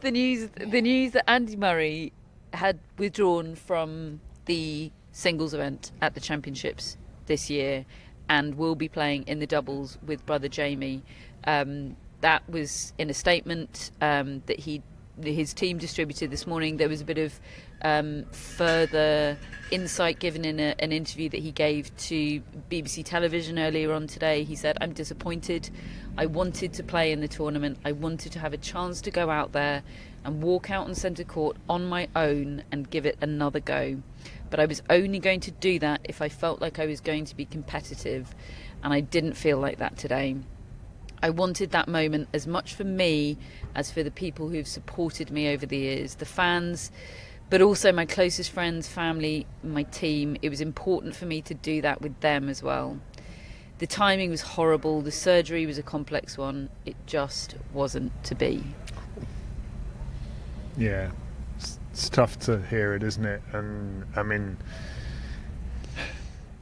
the news that Andy Murray had withdrawn from the singles event at the championships this year and will be playing in the doubles with brother Jamie. That was in a statement that his team distributed this morning. There was a bit of further insight given in an interview that he gave to BBC Television earlier on today. He said, "I'm disappointed. I wanted to play in the tournament. I wanted to have a chance to go out there and walk out on centre court on my own and give it another go. But I was only going to do that if I felt like I was going to be competitive, and I didn't feel like that today. I wanted that moment as much for me as for the people who've supported me over the years, the fans, but also my closest friends, family, my team. It was important for me to do that with them as well. The timing was horrible. The surgery was a complex one. It just wasn't to be." Yeah, it's tough to hear it, isn't it? And I mean,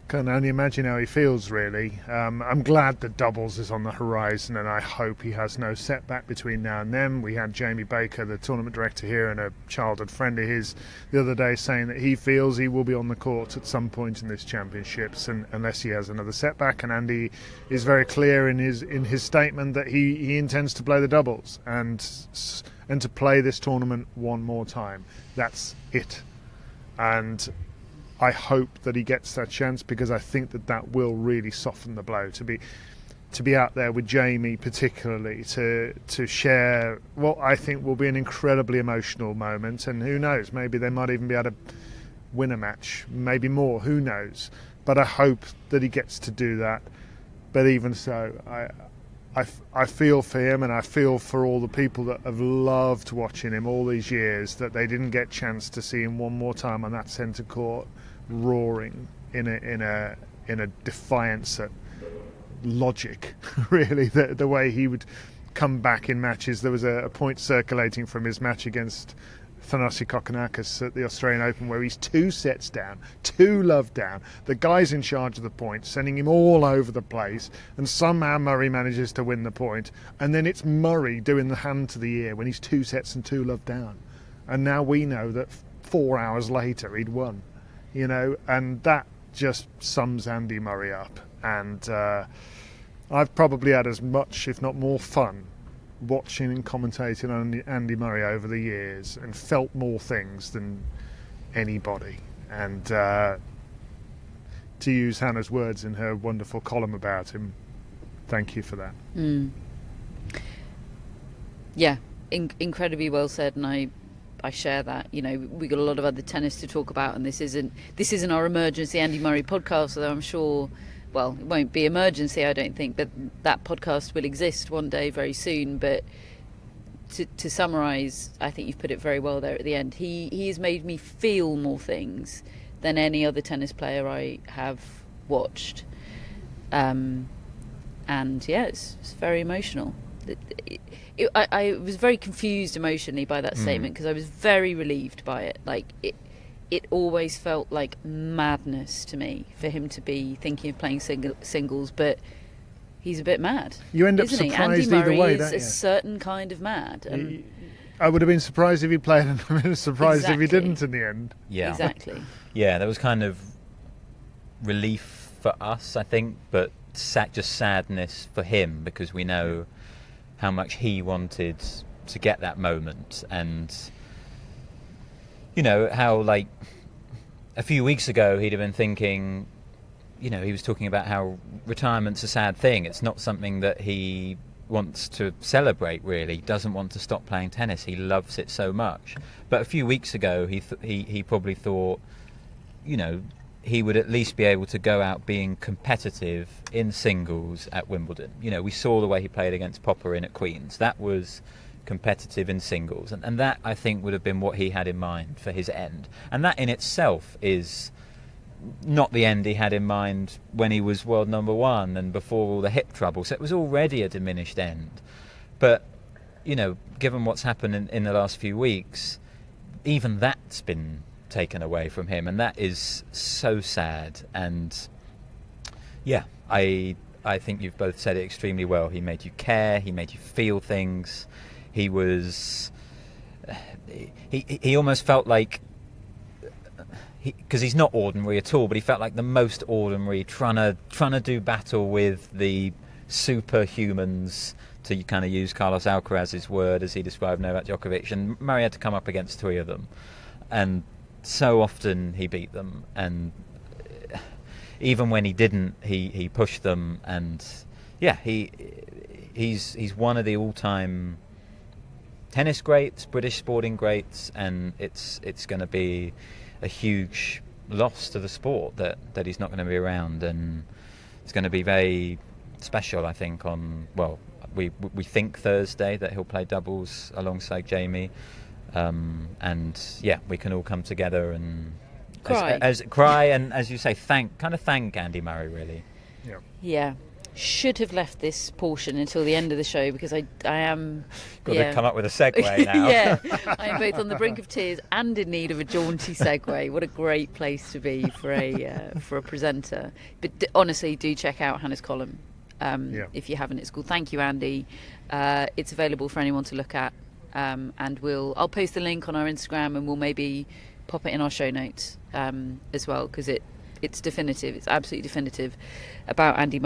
can only imagine how he feels, really. I'm glad that doubles is on the horizon, and I hope he has no setback between now and then. We had Jamie Baker, the tournament director here, and a childhood friend of his the other day saying that he feels he will be on the court at some point in this championships, and unless he has another setback. And Andy is very clear in his statement that he intends to play the doubles and to play this tournament one more time. That's it. And I hope that he gets that chance, because I think that will really soften the blow to be out there with Jamie, particularly to share what I think will be an incredibly emotional moment. And who knows, maybe they might even be able to win a match, maybe more, who knows. But I hope that he gets to do that. But even so, I feel for him, and I feel for all the people that have loved watching him all these years, that they didn't get a chance to see him one more time on that centre court, roaring in a defiance at logic, really, the way he would come back in matches. There was a point circulating from his match against Thanasi Kokkinakis at the Australian Open where he's 2 sets down, 2 love down, the guy's in charge of the point, sending him all over the place, and somehow Murray manages to win the point, and then it's Murray doing the hand to the ear when he's 2 sets and 2 love down. And now we know that 4 hours later he'd won, and that just sums Andy Murray up. And I've probably had as much, if not more, fun watching and commentating on Andy Murray over the years, and felt more things than anybody. And to use Hannah's words in her wonderful column about him, thank you for that. Yeah, incredibly well said, and I share that. We got a lot of other tennis to talk about, and this isn't our emergency Andy Murray podcast, although I'm sure, well, it won't be emergency, I don't think, but that podcast will exist one day very soon. But to summarise, I think you've put it very well there at the end. He has made me feel more things than any other tennis player I have watched. And yeah, it's very emotional. I was very confused emotionally by that statement, because I was very relieved by it. Like, it always felt like madness to me for him to be thinking of playing singles, but he's a bit mad. You end up isn't surprised he? Andy either way, Murray don't you? is a certain kind of mad. And I would have been surprised if he played, and I was surprised if he Exactly. didn't in the end. Yeah. Exactly. Yeah, there was kind of relief for us, I think, but just sadness for him, because we know how much he wanted to get that moment. And how, like, a few weeks ago he'd have been thinking, he was talking about how retirement's a sad thing. It's not something that he wants to celebrate, really. He doesn't want to stop playing tennis. He loves it so much. But a few weeks ago he probably thought, he would at least be able to go out being competitive in singles at Wimbledon. We saw the way he played against Popper at Queen's. That was competitive in singles, and that, I think, would have been what he had in mind for his end. And that in itself is not the end he had in mind when he was world number 1 and before all the hip trouble. So it was already a diminished end. But given what's happened in the last few weeks, even that's been taken away from him, and that is so sad. And yeah, I think you've both said it extremely well. He made you care, he made you feel things. He was he almost felt like, because he's not ordinary at all, but he felt like the most ordinary, trying to do battle with the superhumans, to kind of use Carlos Alcaraz's word as he described Novak Djokovic, and Murray had to come up against three of them, and so often he beat them, and even when he didn't, he pushed them, and he's one of the all-time tennis greats, British sporting greats, and it's going to be a huge loss to the sport that he's not going to be around, and it's going to be very special, I think. We think Thursday that he'll play doubles alongside Jamie, and we can all come together and cry and, as you say, thank Andy Murray, really. Yeah. Should have left this portion until the end of the show, because I am got to come up with a segue now. Yeah, I am both on the brink of tears and in need of a jaunty segue. What a great place to be for a presenter. But honestly, do check out Hannah's column if you haven't. It's called Thank You, Andy. It's available for anyone to look at, and I'll post the link on our Instagram, and we'll maybe pop it in our show notes as well, because it's definitive. It's absolutely definitive about Andy Murray.